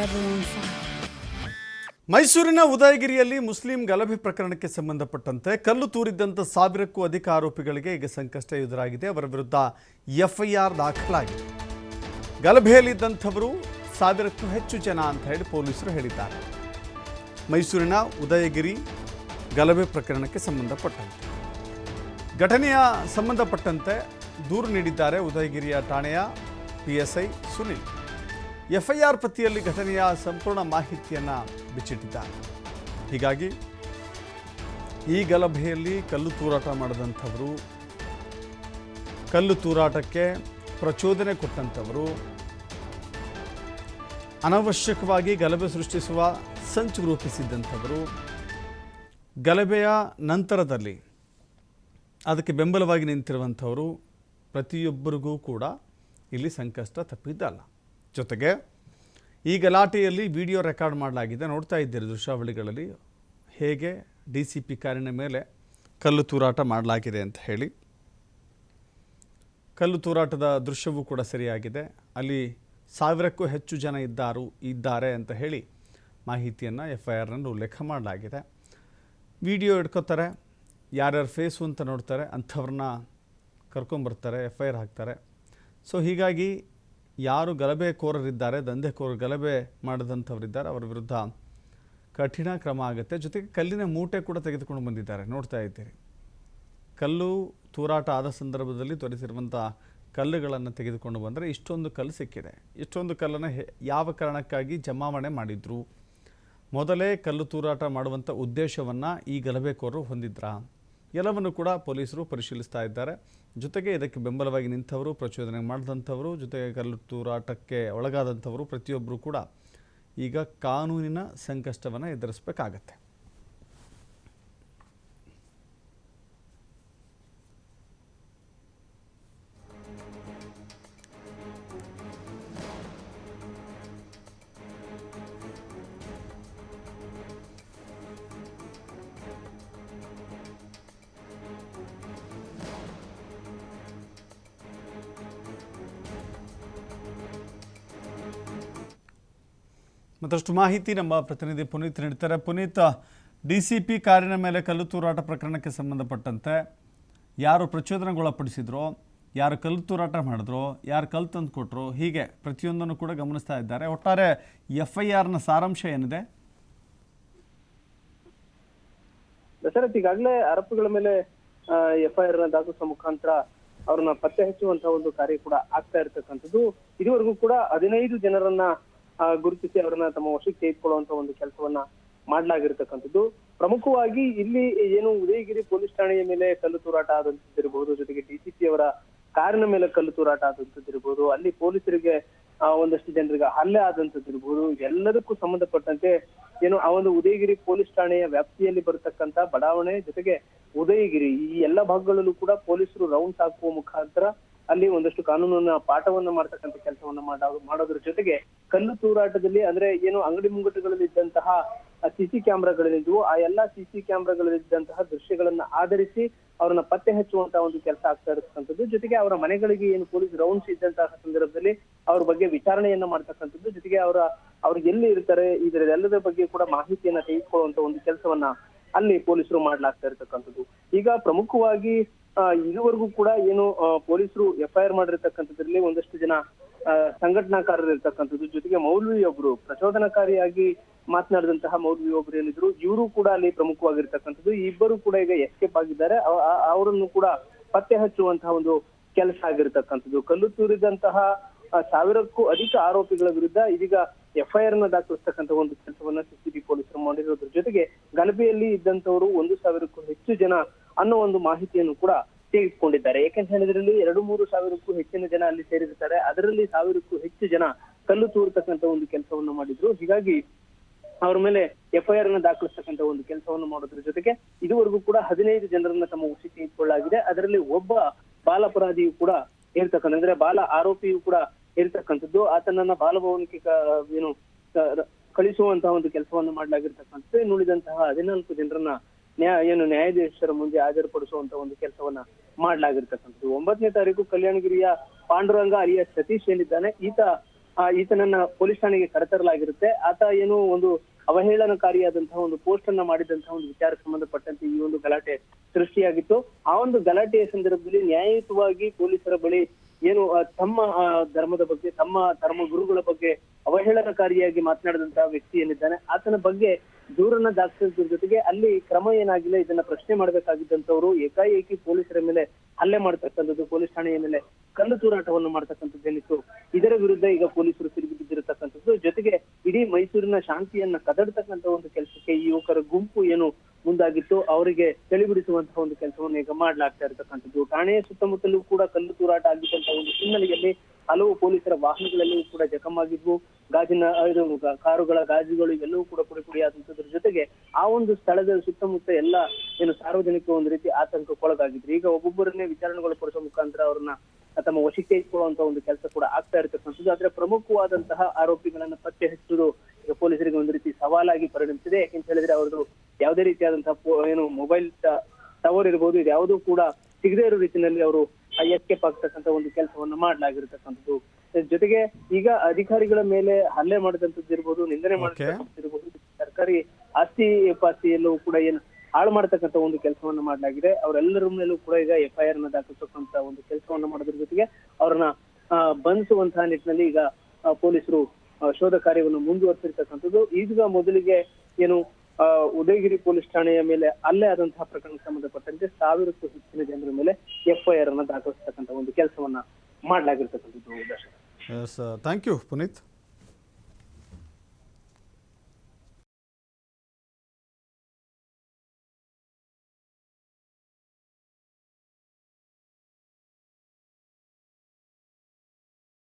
715. ಮೈಸೂರಿನ ಉದಯಗಿರಿಯಲ್ಲಿ ಮುಸ್ಲಿಂ ಗಲಭೆ ಪ್ರಕರಣಕ್ಕೆ ಸಂಬಂಧಪಟ್ಟಂತೆ ಕಲ್ಲು ತೂರಿದ್ದಂಥ 1000ಕ್ಕೂ ಅಧಿಕ ಆರೋಪಿಗಳಿಗೆ ಈಗ ಸಂಕಷ್ಟ ಎದುರಾಗಿದೆ. ಅವರ ವಿರುದ್ಧ ಎಫ್ಐಆರ್ ದಾಖಲಾಗಿದೆ. ಗಲಭೆಯಲ್ಲಿದ್ದಂಥವರು 1000ಕ್ಕೂ ಹೆಚ್ಚು ಜನ ಅಂತ ಹೇಳಿ ಪೊಲೀಸರು ಹೇಳಿದ್ದಾರೆ. ಮೈಸೂರಿನ ಉದಯಗಿರಿ ಗಲಭೆ ಪ್ರಕರಣಕ್ಕೆ ಸಂಬಂಧಪಟ್ಟಂತೆ ಘಟನೆಯ ಸಂಬಂಧಪಟ್ಟಂತೆ ದೂರು ನೀಡಿದ್ದಾರೆ ಉದಯಗಿರಿಯ ಠಾಣೆಯ PSI ಸುನಿಲ್. ಎಫ್ಐಆರ್ ಪಟ್ಟಿಯಲ್ಲಿ ಘಟನೆಯ ಸಂಪೂರ್ಣ ಮಾಹಿತಿಯನ್ನು ಬಿಚ್ಚಿಟ್ಟಿದ್ದಾರೆ. ಹೀಗಾಗಿ ಈ ಗಲಭೆಯಲ್ಲಿ ಕಲ್ಲು ತೂರಾಟ ಮಾಡಿದಂಥವರು, ಕಲ್ಲು ತೂರಾಟಕ್ಕೆ ಪ್ರಚೋದನೆ ಕೊಟ್ಟಂಥವರು, ಅನವಶ್ಯಕವಾಗಿ ಗಲಭೆ ಸೃಷ್ಟಿಸುವ ಸಂಚು ರೂಪಿಸಿದ್ದಂಥವರು, ಗಲಭೆಯ ನಂತರದಲ್ಲಿ ಅದಕ್ಕೆ ಬೆಂಬಲವಾಗಿ ನಿಂತಿರುವಂಥವರು ಪ್ರತಿಯೊಬ್ಬರಿಗೂ ಕೂಡ ಇಲ್ಲಿ ಸಂಕಷ್ಟ ತಪ್ಪಿದ್ದಲ್ಲ. ಜೊತೆಗೆ ಈ ಗಲಾಟೆಯಲ್ಲಿ ವಿಡಿಯೋ ರೆಕಾರ್ಡ್ ಮಾಡಲಾಗಿದೆ. ನೋಡ್ತಾ ಇದ್ದೀರಿ ದೃಶ್ಯಾವಳಿಗಳಲ್ಲಿ ಹೇಗೆ DCP ಕಾರಿನ ಮೇಲೆ ಕಲ್ಲು ತೂರಾಟ ಮಾಡಲಾಗಿದೆ ಅಂತ ಹೇಳಿ. ಕಲ್ಲು ತೂರಾಟದ ದೃಶ್ಯವೂ ಕೂಡ ಸರಿಯಾಗಿದೆ. ಅಲ್ಲಿ 1000ಕ್ಕೂ ಹೆಚ್ಚು ಜನ ಇದ್ದಾರೆ ಅಂತ ಹೇಳಿ ಮಾಹಿತಿಯನ್ನು FIRನಲ್ಲಿ ಉಲ್ಲೇಖ ಮಾಡಲಾಗಿದೆ. ವಿಡಿಯೋ ಇಟ್ಕೋತಾರೆ, ಯಾರ್ಯಾರು ಫೇಸು ಅಂತ ನೋಡ್ತಾರೆ, ಅಂಥವ್ರನ್ನ ಕರ್ಕೊಂಬರ್ತಾರೆ, FIR ಹಾಕ್ತಾರೆ. ಸೊ ಹೀಗಾಗಿ ಯಾರು ಗಲಭೆಕೋರರಿದ್ದಾರೆ, ದಂಧೆಕೋರರು, ಗಲಭೆ ಮಾಡಿದಂಥವರಿದ್ದಾರೆ, ಅವರ ವಿರುದ್ಧ ಕಠಿಣ ಕ್ರಮ ಆಗುತ್ತೆ. ಜೊತೆಗೆ ಕಲ್ಲಿನ ಮೂಟೆ ಕೂಡ ತೆಗೆದುಕೊಂಡು ಬಂದಿದ್ದಾರೆ. ನೋಡ್ತಾ ಇದ್ದೀರಿ, ಕಲ್ಲು ತೂರಾಟ ಆದ ಸಂದರ್ಭದಲ್ಲಿ ತೋರಿಸಿರುವಂಥ ಕಲ್ಲುಗಳನ್ನು ತೆಗೆದುಕೊಂಡು ಬಂದರೆ ಇಷ್ಟೊಂದು ಕಲ್ಲು ಸಿಕ್ಕಿದೆ. ಇಷ್ಟೊಂದು ಕಲ್ಲನ್ನು ಯಾವ ಕಾರಣಕ್ಕಾಗಿ ಜಮಾವಣೆ ಮಾಡಿದ್ರು, ಮೊದಲೇ ಕಲ್ಲು ತೂರಾಟ ಮಾಡುವಂಥ ಉದ್ದೇಶವನ್ನು ಈ ಗಲಭೆಕೋರರು ಹೊಂದಿದ್ರಾ, ಎಲ್ಲವನ್ನು ಕೂಡ ಪೊಲೀಸರು ಪರಿಶೀಲಿಸ್ತಾ ಇದ್ದಾರೆ. ಜೊತೆಗೆ ಇದಕ್ಕೆ ಬೆಂಬಲವಾಗಿ ನಿಂತವರು, ಪ್ರಚೋದನೆ ಮಾಡಿದಂಥವರು, ಜೊತೆಗೆ ಕಲ್ಲು ತೂರಾಟಕ್ಕೆ ಒಳಗಾದಂಥವರು ಪ್ರತಿಯೊಬ್ಬರು ಕೂಡ ಈಗ ಕಾನೂನಿನ ಸಂಕಷ್ಟವನ್ನು ಎದುರಿಸಬೇಕಾಗತ್ತೆ. ಮತ್ತಷ್ಟು ಮಾಹಿತಿ ನಮ್ಮ ಪ್ರತಿನಿಧಿ ಪುನೀತ್ ನೀಡ್ತಾರೆ. ಪುನೀತ್, DCP ಕಾರಿನ ಮೇಲೆ ಕಲ್ಲು ತೂರಾಟ ಪ್ರಕರಣಕ್ಕೆ ಸಂಬಂಧಪಟ್ಟಂತೆ ಯಾರು ಪ್ರಚೋದನೆಗೊಳಪಡಿಸಿದ್ರೋ, ಯಾರು ಕಲ್ಲು ತೂರಾಟ ಮಾಡಿದ್ರು, ಯಾರು ಕಲ್ಲು ತಂದು ಕೊಟ್ಟರು, ಹೀಗೆ ಪ್ರತಿಯೊಂದನ್ನು ಕೂಡ ಗಮನಿಸ್ತಾ ಇದ್ದಾರೆ. ಒಟ್ಟಾರೆ FIRನ ಸಾರಾಂಶ ಏನಿದೆ? ದಶರಥ್, ಈಗಾಗಲೇ ಆರೋಪಿಗಳ ಮೇಲೆ FIR ದಾಖಲಿಸುವ ಮುಖಾಂತರ ಅವ್ರನ್ನ ಪತ್ತೆ ಹಚ್ಚುವಂತಹ ಒಂದು ಕಾರ್ಯ ಕೂಡ ಆಗ್ತಾ ಇರ್ತಕ್ಕಂಥದ್ದು. ಇದುವರೆಗೂ ಕೂಡ 15 ಜನರನ್ನ ಗುರುತಿಸಿ ಅವರನ್ನ ತಮ್ಮ ವಶಕ್ಕೆ ತೆಗೆದುಕೊಳ್ಳುವಂತ ಒಂದು ಕೆಲಸವನ್ನ ಮಾಡಲಾಗಿರ್ತಕ್ಕಂಥದ್ದು. ಪ್ರಮುಖವಾಗಿ ಇಲ್ಲಿ ಏನು ಉದಯಗಿರಿ ಪೊಲೀಸ್ ಠಾಣೆಯ ಮೇಲೆ ಕಲ್ಲು ತೂರಾಟ ಆದಂತದ್ದಿರಬಹುದು, ಜೊತೆಗೆ DCP ಅವರ ಕಾರಿನ ಮೇಲೆ ಕಲ್ಲು ತೂರಾಟ ಆದಂತದ್ದಿರಬಹುದು, ಅಲ್ಲಿ ಪೊಲೀಸರಿಗೆ ಒಂದಷ್ಟು ಜನರಿಗೆ ಹಲ್ಲೆ ಆದಂತದ್ದಿರಬಹುದು, ಎಲ್ಲದಕ್ಕೂ ಸಂಬಂಧಪಟ್ಟಂತೆ ಏನು ಆ ಒಂದು ಉದಯಗಿರಿ ಪೊಲೀಸ್ ಠಾಣೆಯ ವ್ಯಾಪ್ತಿಯಲ್ಲಿ ಬರತಕ್ಕಂತ ಬಡಾವಣೆ, ಜೊತೆಗೆ ಉದಯಗಿರಿ ಈ ಎಲ್ಲ ಭಾಗಗಳಲ್ಲೂ ಕೂಡ ಪೊಲೀಸರು ರೌಂಡ್ಸ್ ಹಾಕುವ ಮುಖಾಂತರ ಅಲ್ಲಿ ಒಂದಷ್ಟು ಕಾನೂನನ್ನ ಪಾಠವನ್ನ ಮಾಡ್ತಕ್ಕಂಥ ಕೆಲಸವನ್ನ ಮಾಡೋದ್ರ ಜೊತೆಗೆ ಕಲ್ಲು ತೂರಾಟದಲ್ಲಿ ಅಂದ್ರೆ ಏನು ಅಂಗಡಿ ಮುಂಗಟ್ಟುಗಳಲ್ಲಿ ಇದ್ದಂತಹ CC ಕ್ಯಾಮ್ರಾಗಳಿದ್ವು, ಆ ಎಲ್ಲಾ CC ಕ್ಯಾಮ್ರಾಗಳಲ್ಲಿದ್ದಂತಹ ದೃಶ್ಯಗಳನ್ನ ಆಧರಿಸಿ ಅವ್ರನ್ನ ಪತ್ತೆ ಹಚ್ಚುವಂತಹ ಒಂದು ಕೆಲಸ ಆಗ್ತಾ ಇರತಕ್ಕಂಥದ್ದು. ಜೊತೆಗೆ ಅವರ ಮನೆಗಳಿಗೆ ಏನು ಪೊಲೀಸ್ ರೌಂಡ್ಸ್ ಇದ್ದಂತಹ ಸಂದರ್ಭದಲ್ಲಿ ಅವ್ರ ಬಗ್ಗೆ ವಿಚಾರಣೆಯನ್ನ ಮಾಡ್ತಕ್ಕಂಥದ್ದು, ಜೊತೆಗೆ ಅವ್ರು ಎಲ್ಲಿ ಇರ್ತಾರೆ ಇದರೆಲ್ಲದರ ಬಗ್ಗೆ ಕೂಡ ಮಾಹಿತಿಯನ್ನ ತೆಗೆದುಕೊಳ್ಳುವಂತ ಒಂದು ಕೆಲಸವನ್ನ ಅಲ್ಲಿ ಪೊಲೀಸರು ಮಾಡ್ಲಾಗ್ತಾ ಇರತಕ್ಕಂಥದ್ದು. ಈಗ ಪ್ರಮುಖವಾಗಿ ಇದುವರೆಗೂ ಕೂಡ ಏನು ಪೊಲೀಸರು FIR ಮಾಡಿರ್ತಕ್ಕಂಥದ್ರಲ್ಲಿ ಒಂದಷ್ಟು ಜನ ಸಂಘಟನಾಕಾರರು ಇರ್ತಕ್ಕಂಥದ್ದು, ಜೊತೆಗೆ ಮೌಲ್ವಿಯೊಬ್ರು ಪ್ರಚೋದನಕಾರಿಯಾಗಿ ಮಾತನಾಡಿದಂತಹ ಮೌಲ್ವಿಯೊಬ್ರು ಏನಿದ್ರು, ಇವರು ಕೂಡ ಅಲ್ಲಿ ಪ್ರಮುಖವಾಗಿರ್ತಕ್ಕಂಥದ್ದು. ಈ ಇಬ್ಬರು ಕೂಡ ಈಗ ಎಸ್ಕೇಪ್ ಆಗಿದ್ದಾರೆ. ಅವರನ್ನು ಕೂಡ ಪತ್ತೆ ಹಚ್ಚುವಂತಹ ಒಂದು ಕೆಲಸ ಆಗಿರ್ತಕ್ಕಂಥದ್ದು. ಕಲ್ಲು ತೂರಿದಂತಹ 1000ಕ್ಕೂ ಅಧಿಕ ಆರೋಪಿಗಳ ವಿರುದ್ಧ ಇದೀಗ FIRನ ದಾಖಲಿಸ್ತಕ್ಕಂಥ ಒಂದು ಕೆಲಸವನ್ನ CCB ಪೊಲೀಸರು ಮಾಡಿರೋದ್ರ ಜೊತೆಗೆ ಗಲಭೆಯಲ್ಲಿ ಇದ್ದಂತವರು 1000ಕ್ಕೂ ಹೆಚ್ಚು ಜನ ಅನ್ನೋ ಒಂದು ಮಾಹಿತಿಯನ್ನು ಕೂಡ ತೆಗೆದುಕೊಂಡಿದ್ದಾರೆ. ಯಾಕೆಂತ ಹೇಳಿದ್ರಲ್ಲಿ 2-3 ಸಾವಿರಕ್ಕೂ ಹೆಚ್ಚಿನ ಜನ ಅಲ್ಲಿ ಸೇರಿರ್ತಾರೆ. ಅದರಲ್ಲಿ 1000ಕ್ಕೂ ಹೆಚ್ಚು ಜನ ಕಲ್ಲು ತೂರ್ತಕ್ಕಂಥ ಒಂದು ಕೆಲಸವನ್ನು ಮಾಡಿದ್ರು. ಹೀಗಾಗಿ ಅವ್ರ ಮೇಲೆ FIRನ ದಾಖಲಿಸ್ತಕ್ಕಂಥ ಒಂದು ಕೆಲಸವನ್ನು ಮಾಡೋದ್ರ ಜೊತೆಗೆ ಇದುವರೆಗೂ ಕೂಡ 15 ಜನರನ್ನ ತಮ್ಮ ವಶಕ್ಕೆ ತೆಗೆದುಕೊಳ್ಳಲಾಗಿದೆ. ಅದರಲ್ಲಿ ಒಬ್ಬ ಬಾಲಾಪರಾಧಿಯು ಕೂಡ ಇರ್ತಕ್ಕಂಥ ಅಂದ್ರೆ ಬಾಲ ಆರೋಪಿಯು ಕೂಡ ಇರ್ತಕ್ಕಂಥದ್ದು. ಆತನನ್ನ ಬಾಲಭವನಕ್ಕೆ ಏನು ಕಳಿಸುವಂತಹ ಒಂದು ಕೆಲಸವನ್ನು ಮಾಡಲಾಗಿರ್ತಕ್ಕಂಥದ್ದು. ಇನ್ನುಳಿದಂತಹ 14 ಜನರನ್ನ ನ್ಯಾಯಾಧೀಶರ ಮುಂದೆ ಹಾಜರುಪಡಿಸುವಂತ ಒಂದು ಕೆಲಸವನ್ನ ಮಾಡಲಾಗಿರ್ತಕ್ಕಂಥದ್ದು. 9ನೇ ತಾರೀಕು ಕಲ್ಯಾಣಗಿರಿಯ ಪಾಂಡುರಂಗ ಅಲಿಯಾಸ್ ಸತೀಶ್ ಏನಿದ್ದಾನೆ, ಈತ ಈತನನ್ನ ಪೊಲೀಸ್ ಠಾಣೆಗೆ ಕರೆತರಲಾಗಿರುತ್ತೆ. ಆತ ಏನು ಒಂದು ಅವಹೇಳನಕಾರಿಯಾದಂತಹ ಒಂದು ಪೋಸ್ಟ್ ಅನ್ನ ಮಾಡಿದಂತಹ ಒಂದು ವಿಚಾರಕ್ಕೆ ಸಂಬಂಧಪಟ್ಟಂತೆ ಈ ಒಂದು ಗಲಾಟೆ ಸೃಷ್ಟಿಯಾಗಿತ್ತು. ಆ ಒಂದು ಗಲಾಟೆಯ ಸಂದರ್ಭದಲ್ಲಿ ನ್ಯಾಯಯುತವಾಗಿ ಪೊಲೀಸರ ಬಳಿ ಏನು ತಮ್ಮ ಧರ್ಮದ ಬಗ್ಗೆ, ತಮ್ಮ ಧರ್ಮ ಗುರುಗಳ ಬಗ್ಗೆ ಅವಹೇಳನಕಾರಿಯಾಗಿ ಮಾತನಾಡಿದಂತಹ ವ್ಯಕ್ತಿ ಏನಿದ್ದಾನೆ ಆತನ ಬಗ್ಗೆ ದೂರನ್ನ ದಾಖಲಿಸಿದ್ರ ಜೊತೆಗೆ ಅಲ್ಲಿ ಕ್ರಮ ಏನಾಗಿಲ್ಲ, ಇದನ್ನ ಪ್ರಶ್ನೆ ಮಾಡ್ಬೇಕಾಗಿದ್ದಂತವ್ರು ಏಕಾಏಕಿ ಪೊಲೀಸರ ಮೇಲೆ ಹಲ್ಲೆ ಮಾಡ್ತಕ್ಕಂಥದ್ದು, ಪೊಲೀಸ್ ಠಾಣೆಯ ಮೇಲೆ ಕಲ್ಲು ತೂರಾಟವನ್ನು ಮಾಡ್ತಕ್ಕಂಥದ್ದು ಏನಿತ್ತು, ಇದರ ವಿರುದ್ಧ ಈಗ ಪೊಲೀಸರು ತಿರುಗಿ ಬಿದ್ದಿರತಕ್ಕಂಥದ್ದು. ಜೊತೆಗೆ ಇಡೀ ಮೈಸೂರಿನ ಶಾಂತಿಯನ್ನ ಕದಡ್ತಕ್ಕಂಥ ಒಂದು ಕೆಲಸಕ್ಕೆ ಈ ಯುವಕರ ಗುಂಪು ಏನು ಮುಂದಾಗಿತ್ತು ಅವರಿಗೆ ತಿಳಿಬಿಡಿಸುವಂತಹ ಒಂದು ಕೆಲಸವನ್ನು ಈಗ ಮಾಡ್ಲಾಗ್ತಾ ಇರತಕ್ಕಂಥದ್ದು. ಠಾಣೆಯ ಸುತ್ತಮುತ್ತಲೂ ಕೂಡ ಕಲ್ಲು ತೂರಾಟ ಆಗಿದ್ದಂತಹ ಒಂದು ಹಿನ್ನೆಲೆಯಲ್ಲಿ ಹಲವು ಪೊಲೀಸರ ವಾಹನಗಳಲ್ಲೂ ಕೂಡ ಜಖಮಾಗಿದ್ವು. ಗಾಜಿನ ಕಾರುಗಳ ಗಾಜುಗಳು ಇವೆಲ್ಲವೂ ಕೂಡ ಪುಡಿಪುಡಿಯಾದಂತದ್ರ ಜೊತೆಗೆ ಆ ಒಂದು ಸ್ಥಳದ ಸುತ್ತಮುತ್ತ ಎಲ್ಲ ಏನು ಸಾರ್ವಜನಿಕ ಒಂದು ರೀತಿ ಆತಂಕಕ್ಕೊಳಗಾಗಿದ್ರು. ಈಗ ಒಬ್ಬೊಬ್ಬರನ್ನೇ ವಿಚಾರಣೆಗೊಳಪಡಿಸುವ ಮುಖಾಂತರ ಅವ್ರನ್ನ ತಮ್ಮ ವಶಕ್ಕೆ ಇಟ್ಕೊಳ್ಳುವಂತಹ ಒಂದು ಕೆಲಸ ಕೂಡ ಆಗ್ತಾ ಇರತಕ್ಕಂಥದ್ದು. ಆದ್ರೆ ಪ್ರಮುಖವಾದಂತಹ ಆರೋಪಿಗಳನ್ನ ಪತ್ತೆ ಹಚ್ಚುವುದು ಈಗ ಪೊಲೀಸರಿಗೆ ಒಂದು ರೀತಿ ಸವಾಲಾಗಿ ಪರಿಣಮಿಸಿದೆ. ಯಾಕೆಂತ ಹೇಳಿದ್ರೆ ಅವ್ರದ್ದು ಯಾವುದೇ ರೀತಿಯಾದಂತಹ ಏನು ಮೊಬೈಲ್ ಟವರ್ ಇರ್ಬೋದು, ಇದು ಯಾವುದೂ ಕೂಡ ಸಿಗದೇ ಇರೋ ರೀತಿಯಲ್ಲಿ ಅವರು ಎಸ್ಕೇಪ್ ಆಗ್ತಕ್ಕಂಥ ಒಂದು ಕೆಲಸವನ್ನ ಮಾಡ್ಲಾಗಿರ್ತಕ್ಕಂಥದ್ದು. ಜೊತೆಗೆ ಈಗ ಅಧಿಕಾರಿಗಳ ಮೇಲೆ ಹಲ್ಲೆ ಮಾಡಿದಂತದ್ದು ಇರ್ಬೋದು, ನಿಂದನೆ ಮಾಡಿರ್ತಕ್ಕಂಥದ್ದು, ಸರ್ಕಾರಿ ಆಸ್ತಿ ಪಾಸ್ತಿ ಎಲ್ಲವೂ ಕೂಡ ಏನು ಹಾಳು ಮಾಡತಕ್ಕಂಥ ಒಂದು ಕೆಲಸವನ್ನ ಮಾಡಲಾಗಿದೆ. ಅವರೆಲ್ಲರ ಮೇಲೂ ಕೂಡ ಈಗ FIR ನ ದಾಖಲಿಸತಕ್ಕಂತ ಒಂದು ಕೆಲಸವನ್ನ ಮಾಡೋದ್ರ ಜೊತೆಗೆ ಅವ್ರನ್ನ ಬಂಧಿಸುವಂತಹ ನಿಟ್ಟಿನಲ್ಲಿ ಈಗ ಪೊಲೀಸರು ಶೋಧ ಕಾರ್ಯವನ್ನು ಮುಂದುವರಿಸಿರ್ತಕ್ಕಂಥದ್ದು. ಈಗ ಮೊದಲಿಗೆ ಏನು ಉದಯಗಿರಿ ಪೊಲೀಸ್ ಠಾಣೆಯ ಮೇಲೆ ಹಲ್ಲೆ ಆದಂತಹ ಪ್ರಕರಣಕ್ಕೆ ಸಂಬಂಧಪಟ್ಟಂತೆ 1000ಕ್ಕೂ ಹೆಚ್ಚಿನ ಜನರ ಮೇಲೆ FIR ಅನ್ನ ದಾಖಲಿಸತಕ್ಕಂಥ ಒಂದು ಕೆಲಸವನ್ನ ಮಾಡ್ಲಾಗಿರ್ತಕ್ಕಂಥದ್ದು. Thank you Puneeth.